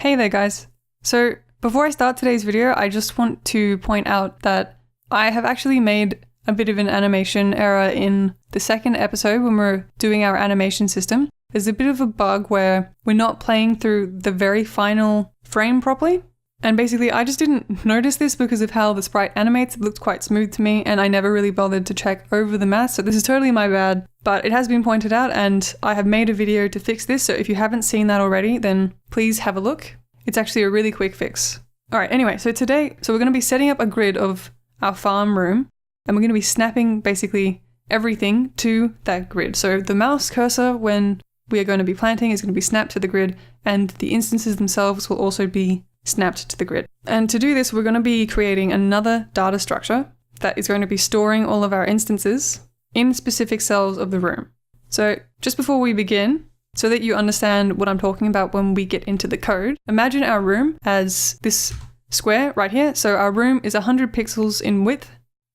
Hey there guys. So before I start today's video, I just want to point out that I have actually made a bit of an animation error in the second episode when we're doing our animation system. There's a bit of a bug where we're not playing through the very final frame properly. And basically I just didn't notice this because of how the sprite animates. It looked quite smooth to me and I never really bothered to check over the math. So this is totally my bad, but it has been pointed out and I have made a video to fix this. So if you haven't seen that already, then please have a look. It's actually a really quick fix. All right, anyway, so today, we're going to be setting up a grid of our farm room and we're going to be snapping basically everything to that grid. So the mouse cursor, when we are going to be planting, is going to be snapped to the grid and the instances themselves will also be snapped to the grid. And to do this, we're going to be creating another data structure that is going to be storing all of our instances in specific cells of the room. So just before we begin, so that you understand what I'm talking about when we get into the code, imagine our room as this square right here. So our room is 100 pixels in width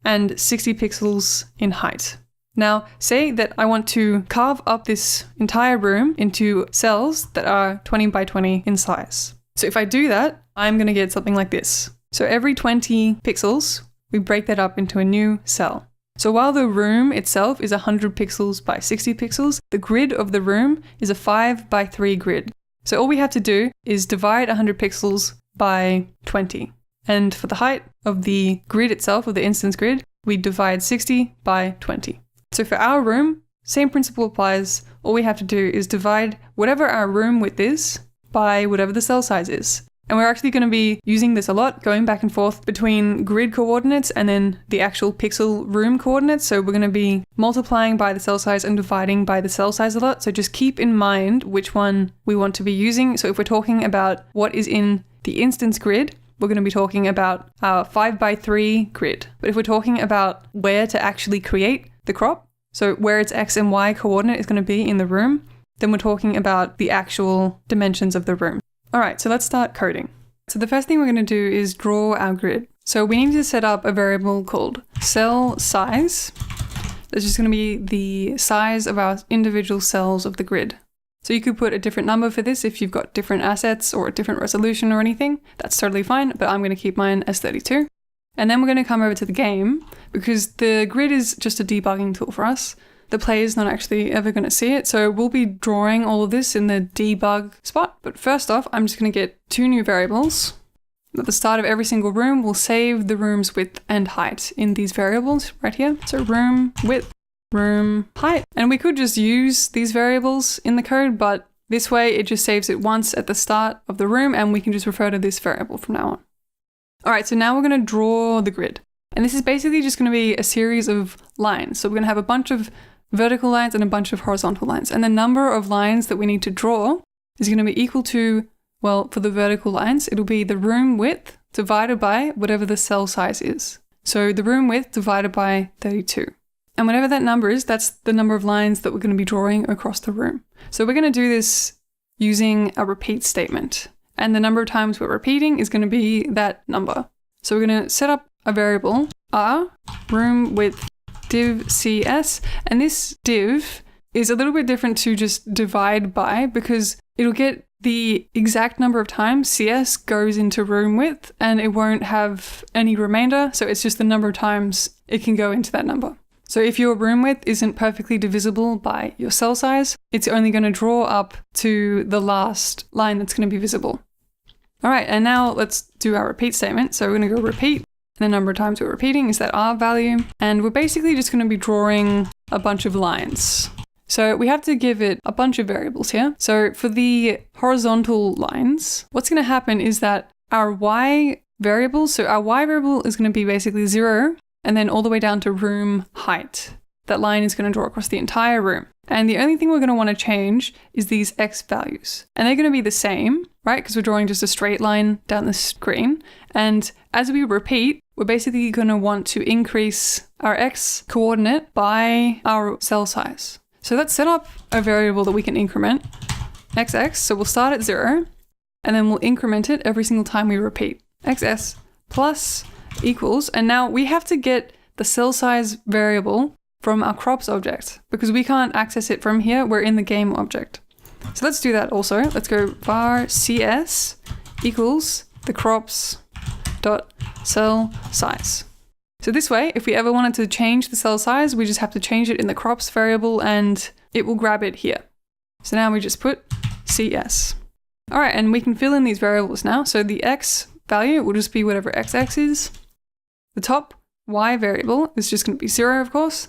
and 60 pixels in height. Now, say that I want to carve up this entire room into cells that are 20 by 20 in size. So if I do that, I'm going to get something like this. So every 20 pixels, we break that up into a new cell. So while the room itself is 100 pixels by 60 pixels, the grid of the room is a 5 by 3 grid. So all we have to do is divide 100 pixels by 20. And for the height of the grid itself, of the instance grid, we divide 60 by 20. So for our room, same principle applies. All we have to do is divide whatever our room width is by whatever the cell size is. And we're actually going to be using this a lot, going back and forth between grid coordinates and then the actual pixel room coordinates. So we're going to be multiplying by the cell size and dividing by the cell size a lot. So just keep in mind which one we want to be using. So if we're talking about what is in the instance grid, we're going to be talking about our 5 by 3 grid. But if we're talking about where to actually create the crop, so where its X and Y coordinate is going to be in the room, then we're talking about the actual dimensions of the room. All right, so let's start coding. So the first thing we're going to do is draw our grid. So we need to set up a variable called cell size. That's just going to be the size of our individual cells of the grid. So you could put a different number for this if you've got different assets or a different resolution or anything. That's totally fine, but I'm going to keep mine as 32. And then we're going to come over to the game because the grid is just a debugging tool for us. The player's not actually ever going to see it, so we'll be drawing all of this in the debug spot. But first off, I'm just going to get 2 new variables. At the start of every single room, we'll save the room's width and height in these variables right here. So room width, room height. And we could just use these variables in the code, but this way it just saves it once at the start of the room and we can just refer to this variable from now on. All right, so now we're going to draw the grid. And this is basically just going to be a series of lines. So we're going to have a bunch of vertical lines and a bunch of horizontal lines. And the number of lines that we need to draw is going to be equal to, well, for the vertical lines, it'll be the room width divided by whatever the cell size is. So the room width divided by 32. And whatever that number is, that's the number of lines that we're going to be drawing across the room. So we're going to do this using a repeat statement. And the number of times we're repeating is going to be that number. So we're going to set up a variable r room width div cs, and this div is a little bit different to just divide by because it'll get the exact number of times cs goes into room width and it won't have any remainder, so it's just the number of times it can go into that number. So if your room width isn't perfectly divisible by your cell size, it's only going to draw up to the last line that's going to be visible. All right, and now let's do our repeat statement. So we're going to go repeat. The number of times we're repeating is that R value, and we're basically just going to be drawing a bunch of lines. So we have to give it a bunch of variables here. So for the horizontal lines, what's going to happen is that our Y variable, so our Y variable is going to be basically 0 and then all the way down to room height. That line is going to draw across the entire room. And the only thing we're going to want to change is these X values. And they're going to be the same, right? Because we're drawing just a straight line down the screen. And as we repeat, we're basically going to want to increase our X coordinate by our cell size. So let's set up a variable that we can increment, XX. So we'll start at 0, and then we'll increment it every single time we repeat. XS plus equals, and now we have to get the cell size variable from our crops object because we can't access it from here. We're in the game object. So let's do that also. Let's go var cs equals the crops dot cell size. So this way, if we ever wanted to change the cell size, we just have to change it in the crops variable and it will grab it here. So now we just put CS. All right, and we can fill in these variables now. So the X value will just be whatever XX is. The top Y variable is just going to be 0, of course.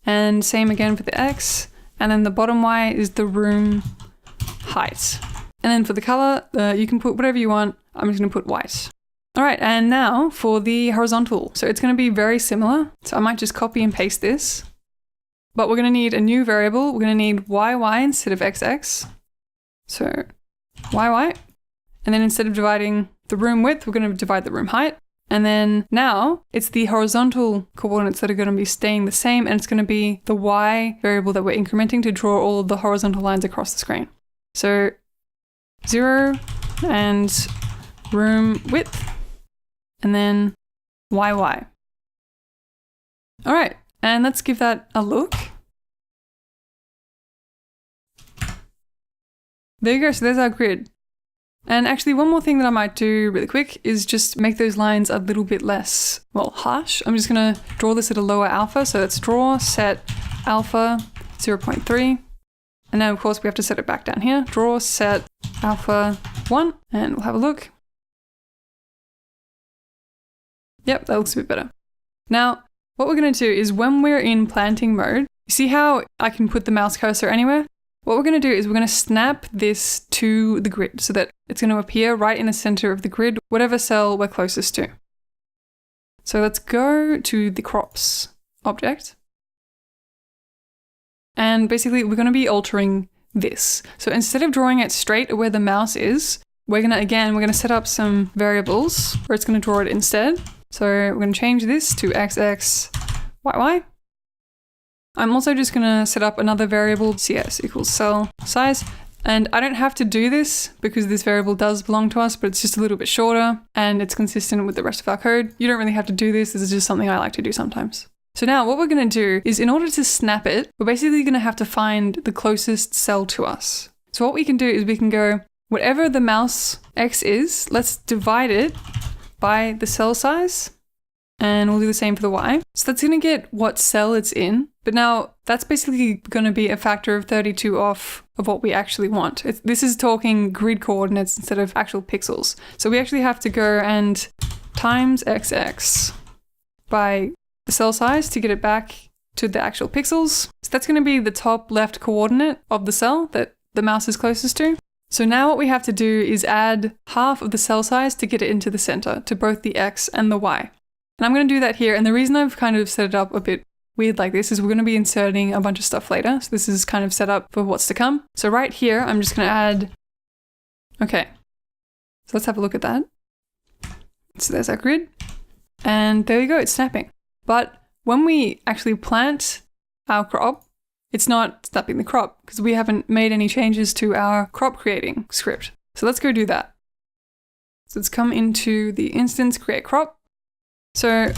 And same again for the X. And then the bottom Y is the room height. And then for the color, you can put whatever you want. I'm just going to put white. All right, and now for the horizontal. So it's going to be very similar. So I might just copy and paste this. But we're going to need a new variable. We're going to need YY instead of XX. So YY. And then instead of dividing the room width, we're going to divide the room height. And then now it's the horizontal coordinates that are going to be staying the same. And it's going to be the Y variable that we're incrementing to draw all of the horizontal lines across the screen. So 0 and room width. And then YY. All right, and let's give that a look. There you go, so there's our grid. And actually one more thing that I might do really quick is just make those lines a little bit less, well, harsh. I'm just gonna draw this at a lower alpha. So let's draw set alpha 0.3. And then of course we have to set it back down here. Draw set alpha 1, and we'll have a look. Yep, that looks a bit better. Now, what we're going to do is when we're in planting mode, you see how I can put the mouse cursor anywhere? What we're going to do is we're going to snap this to the grid so that it's going to appear right in the center of the grid, whatever cell we're closest to. So let's go to the crops object. And basically we're going to be altering this. So instead of drawing it straight where the mouse is, we're going to set up some variables where it's going to draw it instead. So we're going to change this to XX, YY. I'm also just going to set up another variable, CS equals cell size. And I don't have to do this because this variable does belong to us, but it's just a little bit shorter and it's consistent with the rest of our code. You don't really have to do this. This is just something I like to do sometimes. So now what we're going to do is in order to snap it, we're basically going to have to find the closest cell to us. So what we can do is we can go, whatever the mouse X is, let's divide it by the cell size, and we'll do the same for the Y. So that's going to get what cell it's in, but now that's basically going to be a factor of 32 off of what we actually want. This is talking grid coordinates instead of actual pixels. So we actually have to go and times XX by the cell size to get it back to the actual pixels. So that's going to be the top left coordinate of the cell that the mouse is closest to. So now what we have to do is add half of the cell size to get it into the center, to both the X and the Y. And I'm going to do that here. And the reason I've kind of set it up a bit weird like this is we're going to be inserting a bunch of stuff later. So this is kind of set up for what's to come. So right here, I'm just going to add, okay. So let's have a look at that. So there's our grid. And there we go, it's snapping. But when we actually plant our crop, it's not snapping the crop because we haven't made any changes to our crop creating script. So let's go do that. So let's come into the instance create crop. So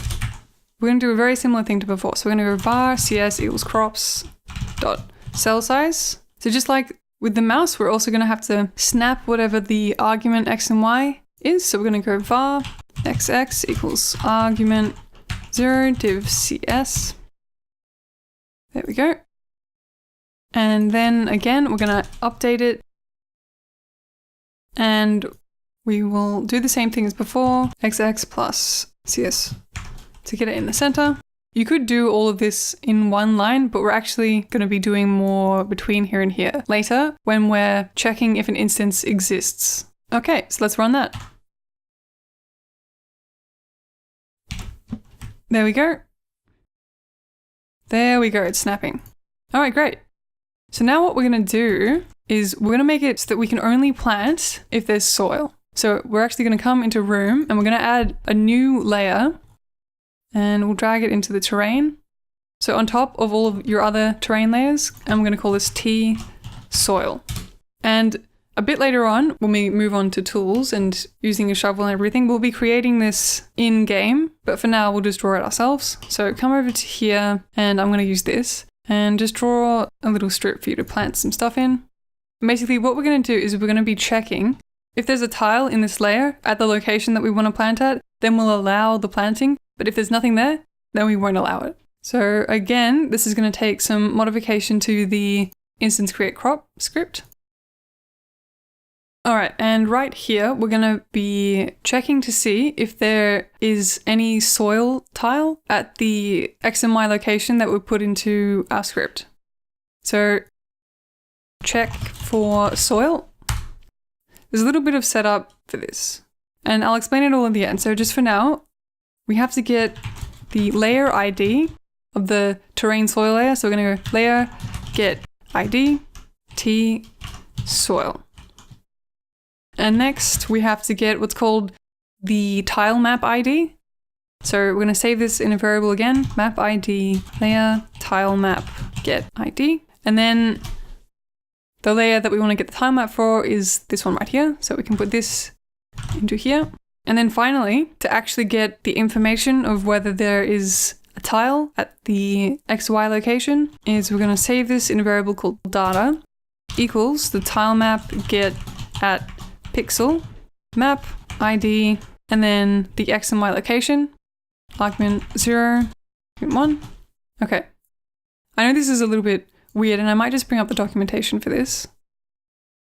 we're going to do a very similar thing to before. So we're going to go var cs equals crops dot cell size. So just like with the mouse, we're also going to have to snap whatever the argument x and y is. So we're going to go var xx equals argument 0 div cs. There we go. And then again, we're going to update it and we will do the same thing as before, xx plus cs to get it in the center. You could do all of this in one line, but we're actually going to be doing more between here and here later when we're checking if an instance exists. Okay, so let's run that. There we go. There we go, it's snapping. All right, great. So now what we're going to do is we're going to make it so that we can only plant if there's soil. So we're actually going to come into room and we're going to add a new layer and we'll drag it into the terrain. So on top of all of your other terrain layers, and we're going to call this T soil. And a bit later on, when we move on to tools and using a shovel and everything, we'll be creating this in game, but for now we'll just draw it ourselves. So come over to here and I'm going to use this. And just draw a little strip for you to plant some stuff in. And basically what we're going to do is we're going to be checking If there's a tile in this layer at the location that we want to plant at, then we'll allow the planting. But if there's nothing there, then we won't allow it. So again, this is going to take some modification to the instance create crop script. All right, and right here, we're going to be checking to see if there is any soil tile at the X and Y location that we put into our script. So check for soil. There's a little bit of setup for this, and I'll explain it all at the end. So just for now, we have to get the layer ID of the terrain soil layer. So we're going to go layer, get ID, T, soil. And next we have to get what's called the tile map ID. So we're going to save this in a variable again, map ID, layer, tile map, get ID. And then the layer that we want to get the tile map for is this one right here. So we can put this into here. And then finally, to actually get the information of whether there is a tile at the XY location, is we're going to save this in a variable called data equals the tile map get at pixel map ID, and then the X and Y location, argument 0, 1. Okay. I know this is a little bit weird, and I might just bring up the documentation for this.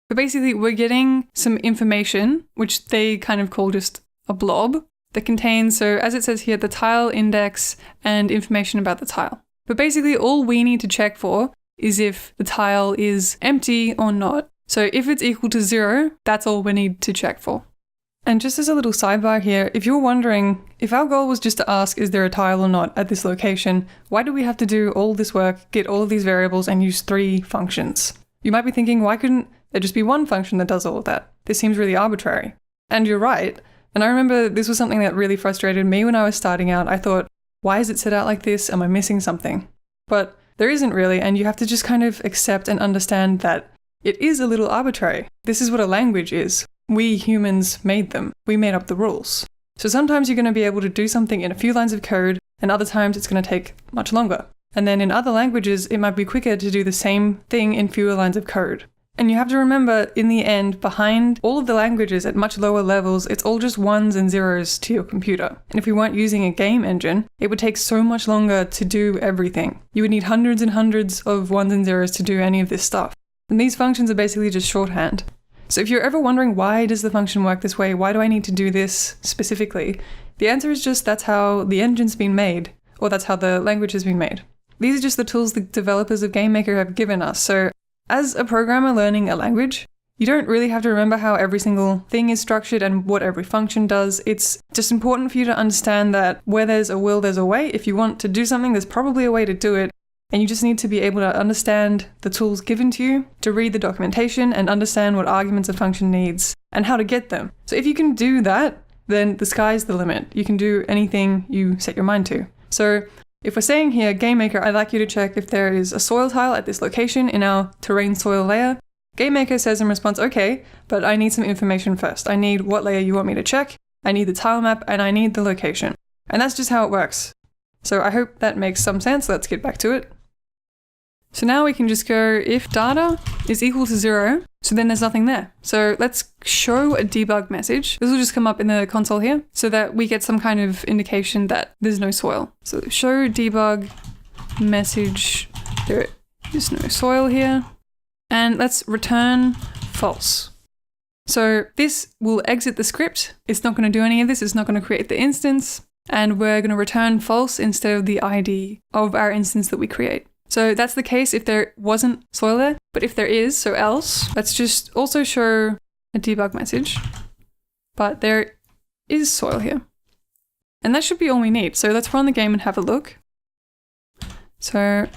But basically, we're getting some information, which they kind of call just a blob, that contains, so as it says here, the tile index and information about the tile. But basically, all we need to check for is if the tile is empty or not. So if it's equal to 0, that's all we need to check for. And just as a little sidebar here, if you're wondering, if our goal was just to ask, is there a tile or not at this location, why do we have to do all this work, get all of these variables, and use 3 functions? You might be thinking, why couldn't there just be one function that does all of that? This seems really arbitrary. And you're right. And I remember this was something that really frustrated me when I was starting out. I thought, why is it set out like this? Am I missing something? But there isn't really, and you have to just kind of accept and understand that it is a little arbitrary. This is what a language is. We humans made them. We made up the rules. So sometimes you're going to be able to do something in a few lines of code, and other times it's going to take much longer. And then in other languages, it might be quicker to do the same thing in fewer lines of code. And you have to remember, in the end, behind all of the languages at much lower levels, it's all just ones and zeros to your computer. And if we weren't using a game engine, it would take so much longer to do everything. You would need hundreds and hundreds of ones and zeros to do any of this stuff. And these functions are basically just shorthand. So if you're ever wondering, why does the function work this way? Why do I need to do this specifically? The answer is just that's how the engine's been made, or that's how the language has been made. These are just the tools the developers of GameMaker have given us. So as a programmer learning a language, you don't really have to remember how every single thing is structured and what every function does. It's just important for you to understand that where there's a will, there's a way. If you want to do something, there's probably a way to do it. And you just need to be able to understand the tools given to you, to read the documentation and understand what arguments a function needs and how to get them. So if you can do that, then the sky's the limit. You can do anything you set your mind to. So if we're saying here, GameMaker, I'd like you to check if there is a soil tile at this location in our terrain soil layer. GameMaker says in response, okay, but I need some information first. I need what layer you want me to check, I need the tile map, and I need the location. And that's just how it works. So I hope that makes some sense. Let's get back to it. So now we can just go if data is equal to 0, so then there's nothing there. So let's show a debug message. This will just come up in the console here so that we get some kind of indication that there's no soil. So show debug message, there is no soil here. And let's return false. So this will exit the script. It's not going to do any of this. It's not going to create the instance. And we're going to return false instead of the ID of our instance that we create. So that's the case if there wasn't soil there, but if there is, so else, let's just also show a debug message, but there is soil here. And that should be all we need. So let's run the game and have a look. So there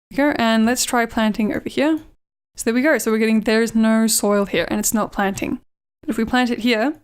we go, and let's try planting over here. So there we go. So we're getting there's no soil here and it's not planting. But if we plant it here,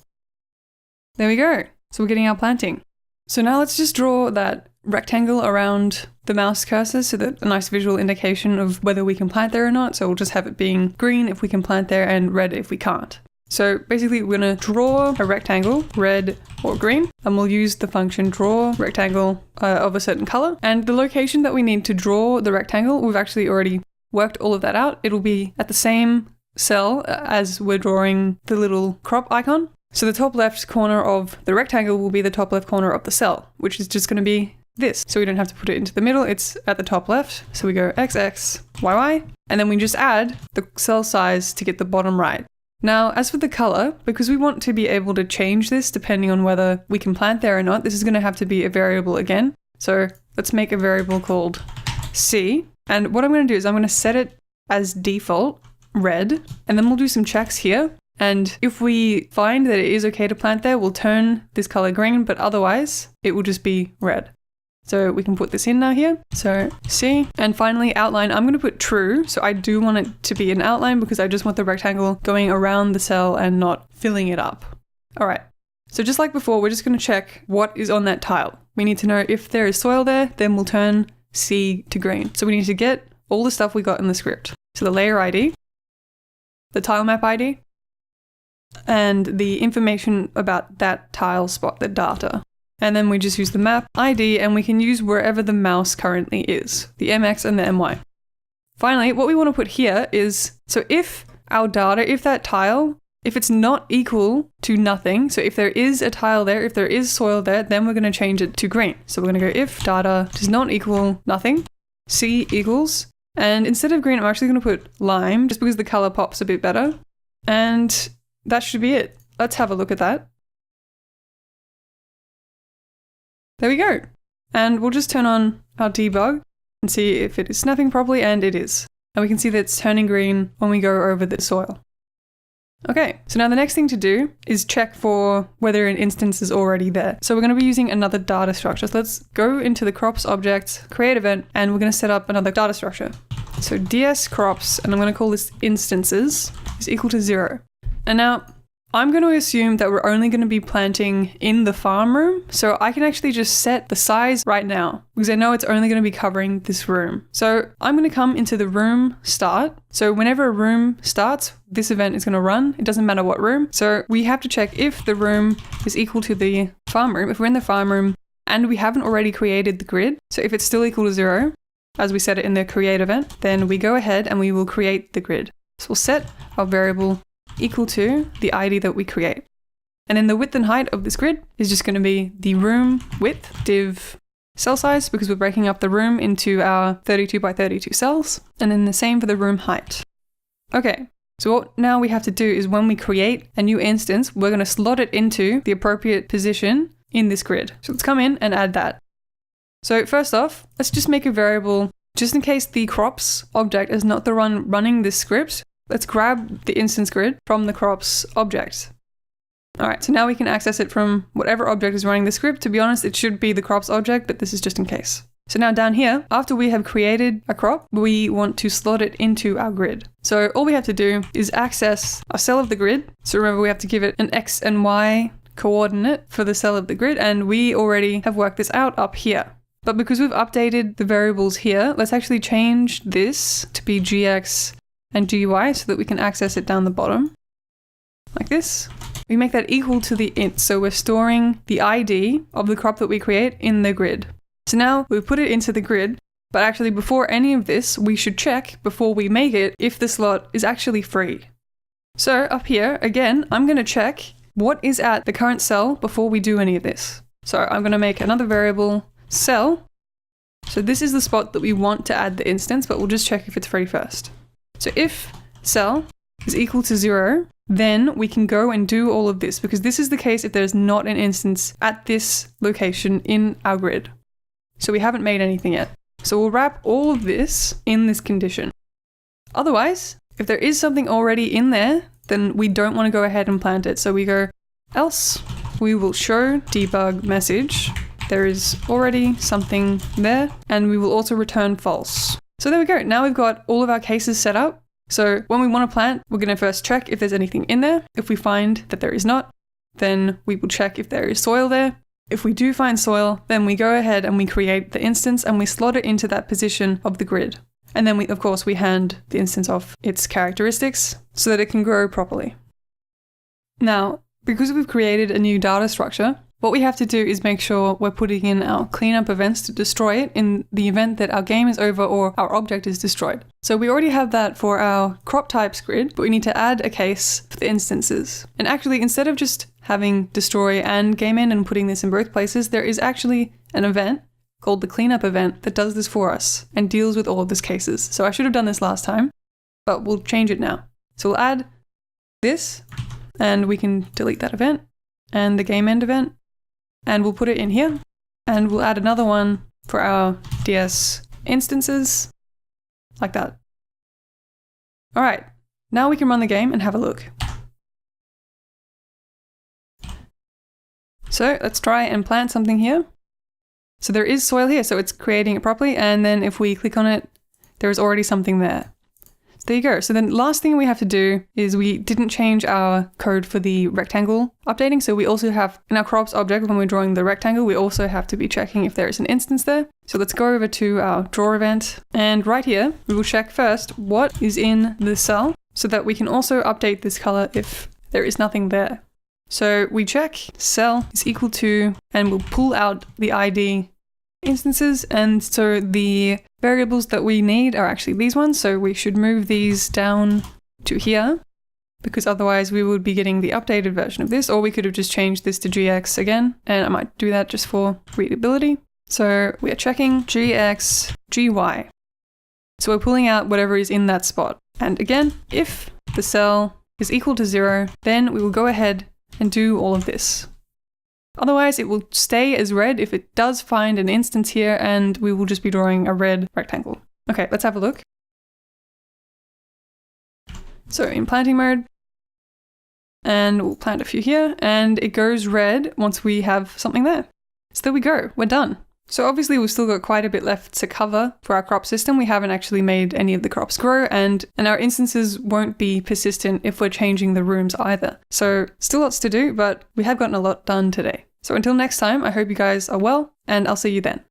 there we go. So we're getting our planting. So now let's just draw that rectangle around the mouse cursor so that a nice visual indication of whether we can plant there or not. So we'll just have it being green if we can plant there and red if we can't. So basically we're going to draw a rectangle, red or green, and we'll use the function draw rectangle of a certain color. And the location that we need to draw the rectangle, we've actually already worked all of that out. It'll be at the same cell as we're drawing the little crop icon. So the top left corner of the rectangle will be the top left corner of the cell, which is just going to be this. So we don't have to put it into the middle, it's at the top left. So we go XX, YY, and then we just add the cell size to get the bottom right. Now, as for the color, because we want to be able to change this depending on whether we can plant there or not, this is going to have to be a variable again. So let's make a variable called C. And what I'm going to do is I'm going to set it as default, red, and then we'll do some checks here. And if we find that it is okay to plant there, we'll turn this color green, but otherwise it will just be red. So we can put this in now here. So C. And finally, outline, I'm going to put true. So I do want it to be an outline because I just want the rectangle going around the cell and not filling it up. All right. So just like before, we're just going to check what is on that tile. We need to know if there is soil there, then we'll turn C to green. So we need to get all the stuff we got in the script. So the layer ID, the tile map ID, and the information about that tile spot, the data. And then we just use the map ID, and we can use wherever the mouse currently is, the MX and the MY. Finally, what we want to put here is, so if our data, if that tile, if it's not equal to nothing, so if there is a tile there, if there is soil there, then we're going to change it to green. So we're going to go if data does not equal nothing, C equals, and instead of green, I'm actually going to put lime, just because the color pops a bit better. And that should be it. Let's have a look at that. There we go. And we'll just turn on our debug and see if it is snapping properly, and it is. And we can see that it's turning green when we go over the soil. Okay, so now the next thing to do is check for whether an instance is already there. So we're going to be using another data structure. So let's go into the crops object, create event, and we're going to set up another data structure. So ds crops, and I'm going to call this instances, is equal to 0. And now I'm going to assume that we're only going to be planting in the farm room. So I can actually just set the size right now because I know it's only going to be covering this room. So I'm going to come into the room start. So whenever a room starts, this event is going to run. It doesn't matter what room. So we have to check if the room is equal to the farm room. If we're in the farm room and we haven't already created the grid. So if it's still equal to 0, as we set it in the create event, then we go ahead and we will create the grid. So we'll set our variable equal to the ID that we create. And then the width and height of this grid is just going to be the room width div cell size because we're breaking up the room into our 32 by 32 cells. And then the same for the room height. Okay, so what now we have to do is when we create a new instance, we're going to slot it into the appropriate position in this grid. So let's come in and add that. So first off, let's just make a variable just in case the crops object is not the one running this script. Let's grab the instance grid from the crops object. All right, so now we can access it from whatever object is running the script. To be honest, it should be the crops object, but this is just in case. So now down here, after we have created a crop, we want to slot it into our grid. So all we have to do is access a cell of the grid. So remember, we have to give it an X and Y coordinate for the cell of the grid, and we already have worked this out up here. But because we've updated the variables here, let's actually change this to be GX and GY so that we can access it down the bottom, like this. We make that equal to the int, so we're storing the ID of the crop that we create in the grid. So now we've put it into the grid, but actually before any of this, we should check before we make it if the slot is actually free. So up here, again, I'm going to check what is at the current cell before we do any of this. So I'm going to make another variable cell. So this is the spot that we want to add the instance, but we'll just check if it's free first. So if cell is equal to 0, then we can go and do all of this because this is the case if there's not an instance at this location in our grid. So we haven't made anything yet. So we'll wrap all of this in this condition. Otherwise, if there is something already in there, then we don't want to go ahead and plant it. So we go else, we will show debug message. There is already something there, and we will also return false. So there we go. Now we've got all of our cases set up. So when we want to plant, we're going to first check if there's anything in there. If we find that there is not, then we will check if there is soil there. If we do find soil, then we go ahead and we create the instance and we slot it into that position of the grid. And then we, of course, we hand the instance off its characteristics so that it can grow properly. Now, because we've created a new data structure, what we have to do is make sure we're putting in our cleanup events to destroy it in the event that our game is over or our object is destroyed. So we already have that for our crop types grid, but we need to add a case for the instances. And actually, instead of just having destroy and game end and putting this in both places, there is actually an event called the cleanup event that does this for us and deals with all of these cases. So I should have done this last time, but we'll change it now. So we'll add this and we can delete that event and the game end event. And we'll put it in here, and we'll add another one for our DS instances, like that. All right, now we can run the game and have a look. So let's try and plant something here. So there is soil here, so it's creating it properly, and then if we click on it, there is already something there. So there you go. So then last thing we have to do is we didn't change our code for the rectangle updating. So we also have in our crops object, when we're drawing the rectangle, we also have to be checking if there is an instance there. So let's go over to our draw event. And right here, we will check first what is in the cell so that we can also update this color if there is nothing there. So we check cell is equal to, and we'll pull out the ID instances. And so the variables that we need are actually these ones. So we should move these down to here because otherwise we would be getting the updated version of this, or we could have just changed this to GX again. And I might do that just for readability. So we are checking GX, GY. So we're pulling out whatever is in that spot. And again, if the cell is equal to 0, then we will go ahead and do all of this. Otherwise, it will stay as red if it does find an instance here, and we will just be drawing a red rectangle. Okay, let's have a look. So in planting mode, and we'll plant a few here, and it goes red once we have something there. So there we go, we're done. So obviously we've still got quite a bit left to cover for our crop system. We haven't actually made any of the crops grow, and our instances won't be persistent if we're changing the rooms either. So still lots to do, but we have gotten a lot done today. So until next time, I hope you guys are well, and I'll see you then.